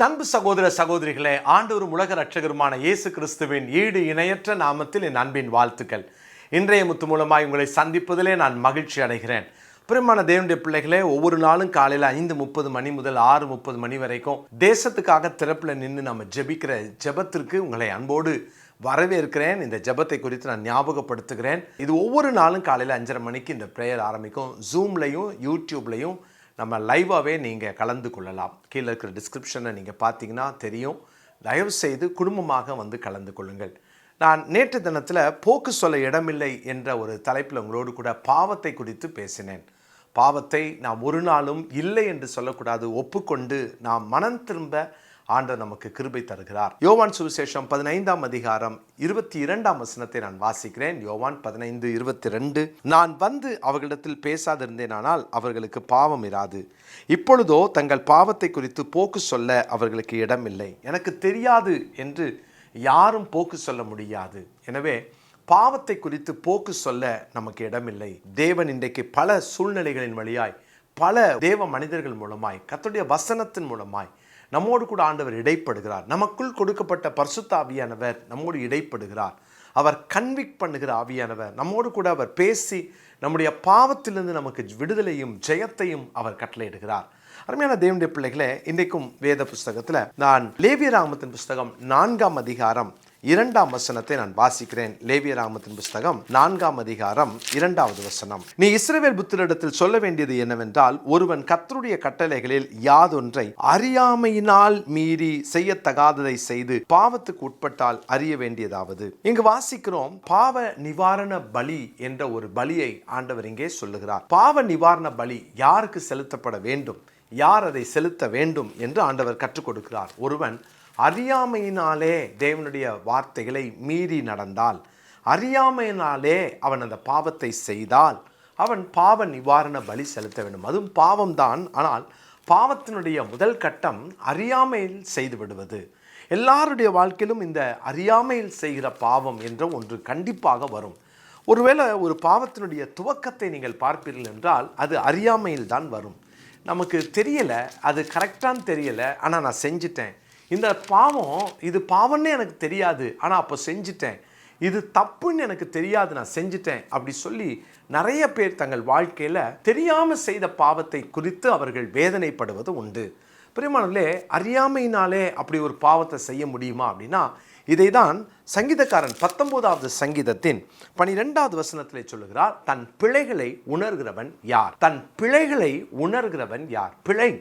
என் அன்பு சகோதர சகோதரிகளே, ஆண்டவரும் உலக ரட்சகருமான இயேசு கிறிஸ்துவின் ஈடு இணையற்ற நாமத்தில் என் அன்பின் வாழ்த்துக்கள். இன்றைய முத்து மூலமாய் உங்களை சந்திப்பதிலே நான் மகிழ்ச்சி அடைகிறேன். பிரியமான தேவனுடைய பிள்ளைகளே, ஒவ்வொரு நாளும் காலையில் 5:30 மணி முதல் 6:30 மணி வரைக்கும் தேசத்துக்காக திறப்பில் நின்று நம்ம ஜெபிக்கிற ஜெபத்திற்கு உங்களை அன்போடு வரவேற்கிறேன். இந்த ஜெபத்தை குறித்து நான் ஞாபகப்படுத்துகிறேன். இது ஒவ்வொரு நாளும் காலையில் 5:30 மணிக்கு இந்த ப்ரேயர் ஆரம்பிக்கும். ஜூம்லையும் யூடியூப்லையும் நம்ம லைவாகவே நீங்கள் கலந்து கொள்ளலாம். கீழே இருக்கிற டிஸ்கிரிப்ஷனை நீங்கள் பார்த்தீங்கன்னா தெரியும். தயவுசெய்து குடும்பமாக வந்து கலந்து கொள்ளுங்கள். நான் நேற்று தினத்தில் போக்கு சொல்ல இடமில்லை என்ற ஒரு தலைப்பில் உங்களோடு கூட பாவத்தை குறித்து பேசினேன். பாவத்தை நாம் ஒரு நாளும் இல்லை என்று சொல்லக்கூடாது. ஒப்புக்கொண்டு நாம் மனம் திரும்ப ஆண்டவர் நமக்கு கிருபை தருகிறார். யோவான் சுவிசேஷம் 15ஆம் அதிகாரம் 22ஆம் வசனத்தை நான் வாசிக்கிறேன். யோவான் 15:22. நான் வந்து அவர்களிடத்தில் பேசாதிருந்தேனானால் அவர்களுக்கு பாவம் இராது. இப்பொழுதோ தங்கள் பாவத்தை குறித்து போக்கு சொல்ல அவர்களுக்கு இடமில்லை. எனக்கு தெரியாது என்று யாரும் போக்கு சொல்ல முடியாது. எனவே பாவத்தை குறித்து போக்கு சொல்ல நமக்கு இடமில்லை. தேவன் இன்றைக்கு பல சூழ்நிலைகளின் வழியாய், பல தேவ மனிதர்கள் மூலமாய், கர்த்தருடைய வசனத்தின் மூலமாய் நம்மோடு கூட ஆண்டவர் இடைப்படுகிறார். நமக்குள் கொடுக்கப்பட்ட பரிசுத்த ஆவியானவர் நம்மோடு இடைப்படுகிறார். அவர் கன்விக்ட் பண்ணுகிற ஆவியானவர் நம்மோடு கூட அவர் பேசி நம்முடைய பாவத்திலிருந்து நமக்கு விடுதலையும் ஜெயத்தையும் அவர் கட்டளையிடுகிறார். அருமையான தேவனுடைய பிள்ளைகளே, இன்றைக்கும் வேத புஸ்தகத்தில் நான் லேவியராகமத்தின் புஸ்தகம் 4ஆம் அதிகாரம் 2ஆம் வசனத்தை நான் வாசிக்கிறேன். லேவியராகமத்தின் புஸ்தகம் 4ஆம் அதிகாரம் 2வது வசனம். நீ இஸ்ரவேல் புத்திரரிடத்தில் சொல்ல வேண்டியது என்னவென்றால், ஒருவன் கர்த்தருடைய கட்டளைகளில் யாதொன்றை அறியாமையினால் மீறி செய்யத்தகாததை செய்து பாவத்துக்கு உட்பட்டால் அறிய வேண்டியதாவது. இங்கு வாசிக்கிறோம், பாவ நிவாரண பலி என்ற ஒரு பலியை ஆண்டவர் இங்கே சொல்லுகிறார். பாவ நிவாரண பலி யாருக்கு செலுத்தப்பட வேண்டும், யார் அதை செலுத்த வேண்டும் என்று ஆண்டவர் கற்றுக் கொடுக்கிறார். ஒருவன் அறியாமையினாலே தேவனுடைய வார்த்தைகளை மீறி நடந்தால், அறியாமையினாலே அவன் அந்த பாவத்தை செய்தால், அவன் பாவ நிவாரண பலி செலுத்த வேண்டும். அதுவும் பாவம்தான். ஆனால் பாவத்தினுடைய முதல் கட்டம் அறியாமையில் செய்து விடுவது. எல்லாருடைய வாழ்க்கையிலும் இந்த அறியாமையில் செய்கிற பாவம் என்ற ஒன்று கண்டிப்பாக வரும். ஒருவேளை ஒரு பாவத்தினுடைய துவக்கத்தை நீங்கள் பார்ப்பீர்கள் என்றால் அது அறியாமையில் தான் வரும். நமக்கு தெரியலை, அது கரெக்டான்னு தெரியலை, ஆனால் நான் செஞ்சிட்டேன். இந்த பாவம், இது பாவம்னு எனக்கு தெரியாது, ஆனால் அப்போ செஞ்சிட்டேன். இது தப்புன்னு எனக்கு தெரியாது, நான் செஞ்சிட்டேன். அப்படி சொல்லி நிறைய பேர் தங்கள் வாழ்க்கையில் தெரியாமல் செய்த பாவத்தை குறித்து அவர்கள் வேதனைப்படுவது உண்டு. பிரியமானவர்களே, அறியாமையினாலே அப்படி ஒரு பாவத்தை செய்ய முடியுமா அப்படின்னா, இதை தான் சங்கீதக்காரன் 19வது சங்கீதத்தின் 12வது வசனத்திலே சொல்லுகிறார். தன் பிழைகளை உணர்கிறவன் யார்? தன் பிழைகளை உணர்கிறவன் யார்? பிழை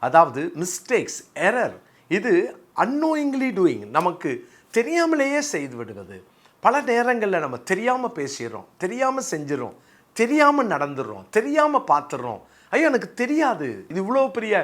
அதாவது மிஸ்டேக்ஸ், எரர். இது அன்னோயிங்லி டூயிங், நமக்கு தெரியாமலேயே செய்து விடுவது. பல நேரங்களில் நம்ம தெரியாமல் பேசிடுறோம், தெரியாமல் செஞ்சிடறோம், தெரியாமல் நடந்துடுறோம், தெரியாமல் பார்த்துடுறோம். ஐயோ, எனக்கு தெரியாது, இது இவ்வளோ பெரிய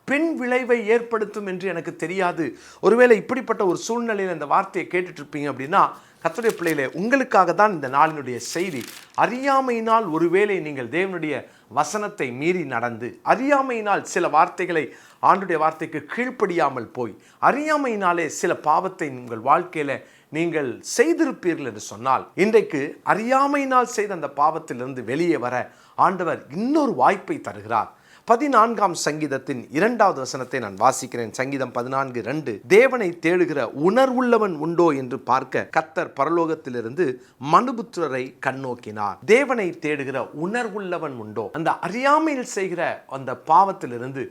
பின் விளைவை ஏற்படுத்தும் என்று எனக்கு தெரியாது. ஒருவேளை இப்படிப்பட்ட ஒரு சூழ்நிலையில் இந்த வார்த்தையை கேட்டுட்டு இருப்பீங்க அப்படின்னா, கர்த்தருடைய பிள்ளைகளே, உங்களுக்காக தான் இந்த நாளினுடைய செய்தி. அறியாமையினால் ஒருவேளை நீங்கள் தேவனுடைய வசனத்தை மீறி நடந்து, அறியாமையினால் சில வார்த்தைகளை, ஆண்டுடைய வார்த்தைக்கு கீழ்ப்படியாமல் போய், அறியாமையினாலே சில பாவத்தை உங்கள் வாழ்க்கையில் நீங்கள் செய்திருப்பீர்கள் என்று சொன்னால், இன்றைக்கு அறியாமையினால் செய்த அந்த பாவத்திலிருந்து வெளியே வர ஆண்டவர் இன்னொரு வாய்ப்பை தருகிறார். 14ஆம் சங்கீதத்தின் 2வது வசனத்தை நான் வாசிக்கிறேன். சங்கீதம் 14:2. தேவனை தேடுகிற உணர்வுள்ளவன் உண்டோ என்று பார்க்க கர்த்தர் பரலோகத்திலிருந்து மனுபுத்திரரை கண்ணோக்கினார். தேவனை தேடுகிற உணர்வுள்ளவன் உண்டோ? அந்த அறியாமையில் செய்கிற அந்த பாவத்திலிருந்து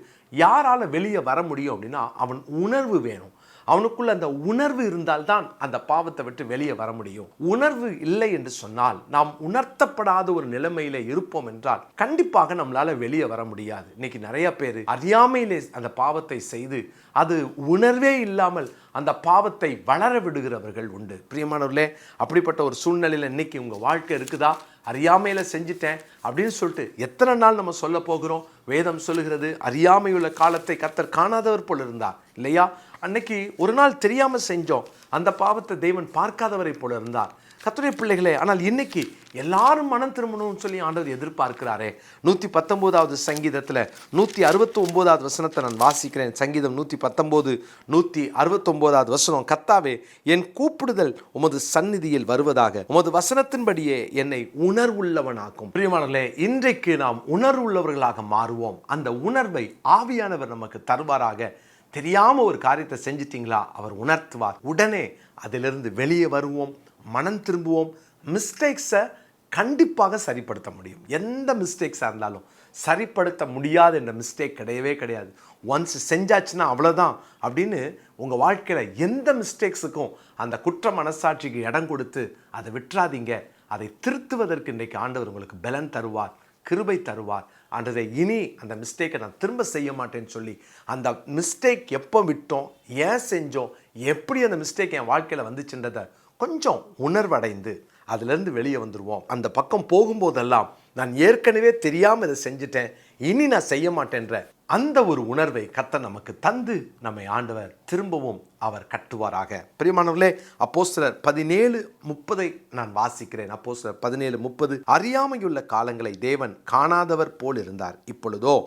யாரால வெளியே வர முடியும் அப்படின்னா, அவன் உணர்வு வேணும். அவனுக்குள்ள அந்த உணர்வு இருந்தால்தான் அந்த பாவத்தை விட்டு வெளியே வர முடியும். உணர்வு இல்லை என்று சொன்னால், நாம் உணர்த்தப்படாத ஒரு நிலைமையில இருப்போம் என்றால் கண்டிப்பாக நம்மளால வெளியே வர முடியாது. இன்னைக்கு நிறைய பேர் அறியாமையிலே அந்த பாவத்தை செய்து, அது உணர்வே இல்லாமல் அந்த பாவத்தை வளர விடுகிறவர்கள் உண்டு. பிரியமானவர்களே, அப்படிப்பட்ட ஒரு சூழ்நிலையில் இன்னைக்கு உங்கள் வாழ்க்கை இருக்குதா? அறியாமையில் செஞ்சிட்டேன் அப்படின்னு சொல்லிட்டு எத்தனை நாள் நம்ம சொல்ல போகிறோம்? வேதம் சொல்லுகிறது, அறியாமையுள்ள காலத்தை கர்த்தர் காணாதவர் போல் இருந்தார், இல்லையா? அன்னைக்கு ஒரு நாள் தெரியாமல் செஞ்சோம், அந்த பாவத்தை தேவன் பார்க்காதவரை போல இருந்தார். கர்த்தருடைய பிள்ளைகளே, ஆனால் இன்னைக்கு எல்லாரும் மனம் திரும்பணும்னு சொல்லி ஆண்டவர் எதிர்பார்க்கிறாரே. 119வது சங்கீதத்தில் 169வது வசனத்தை நான் வாசிக்கிறேன். சங்கீதம் 119 169வது வசனம். கர்த்தாவே, என் கூப்பிடுதல் உமது சந்நிதியில் வருவதாக, உமது வசனத்தின்படியே என்னை உணர்வுள்ளவனாக்கும். பிரியமானவர்களே, இன்றைக்கு நாம் உணர்வுள்ளவர்களாக மாறுவோம். அந்த உணர்வை ஆவியானவர் நமக்கு தருவாராக. தெரியாமல் ஒரு காரியத்தை செஞ்சிட்டிங்களா, அவர் உணர்த்துவார். உடனே அதிலிருந்து வெளியே வருவோம், மனம் திரும்புவோம். மிஸ்டேக்ஸை கண்டிப்பாக சரிப்படுத்த முடியும். எந்த மிஸ்டேக்ஸாக இருந்தாலும் சரிப்படுத்த முடியாத என்ற மிஸ்டேக் கிடையவே கிடையாது. ஒன்ஸ் செஞ்சாச்சுன்னா அவ்வளோதான் அப்படின்னு உங்கள் வாழ்க்கையில் எந்த மிஸ்டேக்ஸுக்கும் அந்த குற்ற மனசாட்சிக்கு இடம் கொடுத்து அதை விட்டுறாதீங்க. அதை திருத்துவதற்கு இன்றைக்கு ஆண்டவர் உங்களுக்கு பலன் தருவார், கிருபை தருவார். ஆண்டவரே, இனி அந்த மிஸ்டேக்கை நான் திரும்ப செய்ய மாட்டேன்னு சொல்லி அந்த மிஸ்டேக் எப்போ விட்டோம், ஏன் செஞ்சோம், எப்படி அந்த மிஸ்டேக் என் வாழ்க்கையில் வந்துச்சுன்றதை கொஞ்சம் உணர்வடைந்து அதிலிருந்து வெளியே வந்துடுவோம். அந்த பக்கம் போகும்போதெல்லாம் நான் ஏற்கனவே தெரியாமல் இதை செஞ்சுட்டேன், இனி நான் செய்ய மாட்டேன்ற அந்த ஒரு உணர்வை கர்த்தர் நமக்கு தந்து நம்மை ஆண்டவர் திரும்பவும் அவர் கட்டுவாராக. பிரியமானவர்களே, அப்போஸ்தலர் 17:30 நான் வாசிக்கிறேன். அப்போஸ்தலர் 17:30, அறியாமையுள்ள காலங்களை தேவன் காணாதவர் போல் இருந்தார், இப்பொழுதோ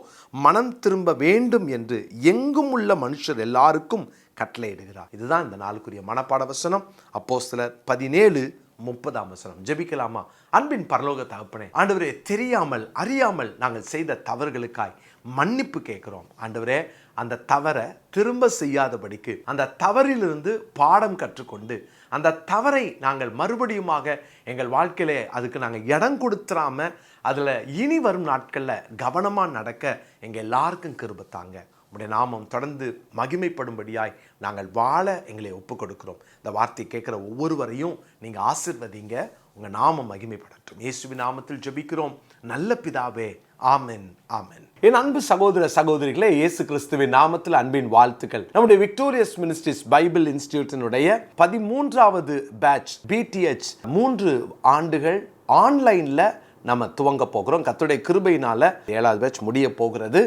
மனம் திரும்ப வேண்டும் என்று எங்கும் உள்ள மனுஷர் எல்லாருக்கும் கட்டளையிடுகிறார். இதுதான் இந்த நாளுக்குரிய மனப்பாட வசனம். அப்போஸ்தலர் 17:30. ஜெபிக்கலாமா? அன்பின் பரலோக தகப்பனே, ஆண்டவரே, தெரியாமல் அறியாமல் நாங்கள் செய்த தவறுகளுக்காய் மன்னிப்பு கேட்கிறோம். ஆண்டவரே, அந்த தவறை திரும்ப செய்யாதபடிக்கு அந்த தவறிலிருந்து பாடம் கற்றுக்கொண்டு அந்த தவறை நாங்கள் மறுபடியுமாக எங்கள் வாழ்க்கையிலே அதுக்கு நாங்கள் இடம் கொடுத்துறாம அதில் இனி வரும் நாட்களில் கவனமாக நடக்க எங்கள் எல்லாருக்கும் கிருபை தாங்க. உடைய நாமம் தொடர்ந்து மகிமைப்படும்படியாய் நாங்கள் வாழ எங்களை ஒப்பு கொடுக்கிறோம். இந்த வார்த்தை கேட்குற ஒவ்வொருவரையும் நீங்கள் ஆசீர்வதிங்க. உங்கள் நாமம் மகிமைப்படட்டும். இயேசுவின் நாமத்தில் ஜெபிக்கிறோம் நல்ல பிதாவே, ஆமென், ஆமென். என் அன்பு சகோதர சகோதரிகளே, இயேசு கிறிஸ்துவின் நாமத்தில் அன்பின் வாழ்த்துக்கள். நம்முடைய விக்டோரியஸ் மினிஸ்ட்ரிஸ் பைபிள் இன்ஸ்டிடியூட்டினுடைய 13வது பேட்ச் BTH 3 ஆண்டுகள் ஆன்லைனில் நம்ம துவங்க போகிறோம். கர்த்தருடைய கிருபையினால 7வது பேட்ச் முடிய போகிறது.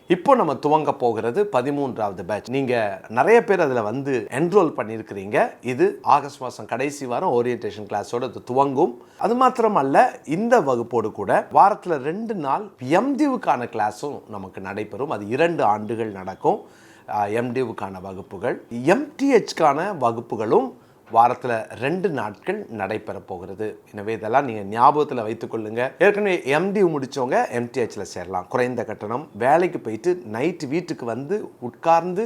இப்போ நம்ம துவங்க போகிறது 13வது பேட்ச். நீங்கள் நிறைய பேர் அதில் வந்து என்ரோல் பண்ணியிருக்கிறீங்க. இது ஆகஸ்ட் மாதம் கடைசி வாரம் ஓரியன்டேஷன் கிளாஸோடு அது துவங்கும். அது மாத்திரமல்ல, இந்த வகுப்போடு கூட வாரத்தில் 2 நாள் MDவுக்கான கிளாஸும் நமக்கு நடைபெறும். அது 2 ஆண்டுகள் நடக்கும். MDவுக்கான வகுப்புகள், MTHக்கான வகுப்புகளும் வாரத்தில் 2 நாட்கள் நடைபெற போகிறது. எனவே இதெல்லாம் நீங்கள் ஞாபகத்தில் வைத்துக்கொள்ளுங்க. ஏற்கனவே MD முடித்தவங்க MTHல சேரலாம். குறைந்த கட்டணம். வேலைக்கு போயிட்டு நைட்டு வீட்டுக்கு வந்து உட்கார்ந்து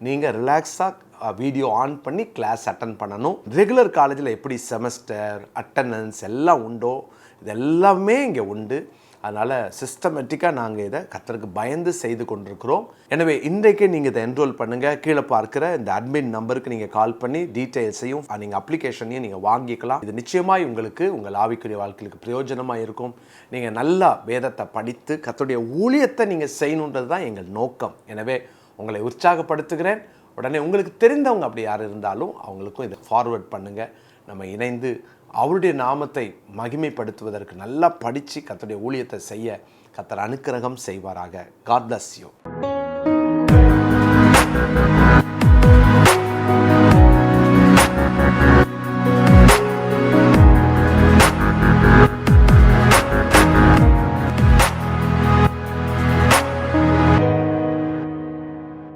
நீங்கள் ரிலாக்ஸாக வீடியோ ஆன் பண்ணி கிளாஸ் அட்டன் பண்ணணும். ரெகுலர் காலேஜில் எப்படி செமஸ்டர் அட்டண்டன்ஸ் எல்லாம் உண்டோ இது எல்லாமே இங்கே உண்டு. அதனால் சிஸ்டமேட்டிக்காக நாங்கள் இதை கர்த்தருக்கு பயந்து செய்து கொண்டிருக்கிறோம். எனவே இன்றைக்கே நீங்கள் இதை என்ரோல் பண்ணுங்கள். கீழே பார்க்குற இந்த அட்மின் நம்பருக்கு நீங்கள் கால் பண்ணி டீட்டெயில்ஸையும் நீங்கள் அப்ளிகேஷனையும் நீங்கள் வாங்கிக்கலாம். இது நிச்சயமாக உங்களுக்கு உங்கள் ஆவிக்குரிய வாழ்க்கைக்கு பிரயோஜனமாக இருக்கும். நீங்கள் நல்லா வேதத்தை படித்து கர்த்தருடைய ஊழியத்தை நீங்கள் செய்யணுன்றது தான் எங்கள் நோக்கம். எனவே உங்களை உற்சாகப்படுத்துகிறேன். உடனே உங்களுக்கு தெரிந்தவங்க அப்படி யார் இருந்தாலும் அவங்களுக்கும் இதை ஃபார்வர்ட் பண்ணுங்கள். நம்ம இணைந்து அவருடைய நாமத்தை மகிமைப்படுத்துவதற்கு நல்லா படித்து கர்த்தருடைய ஊழியத்தை செய்ய கர்த்தர் அனுக்கிரகம் செய்வாராக. God bless you.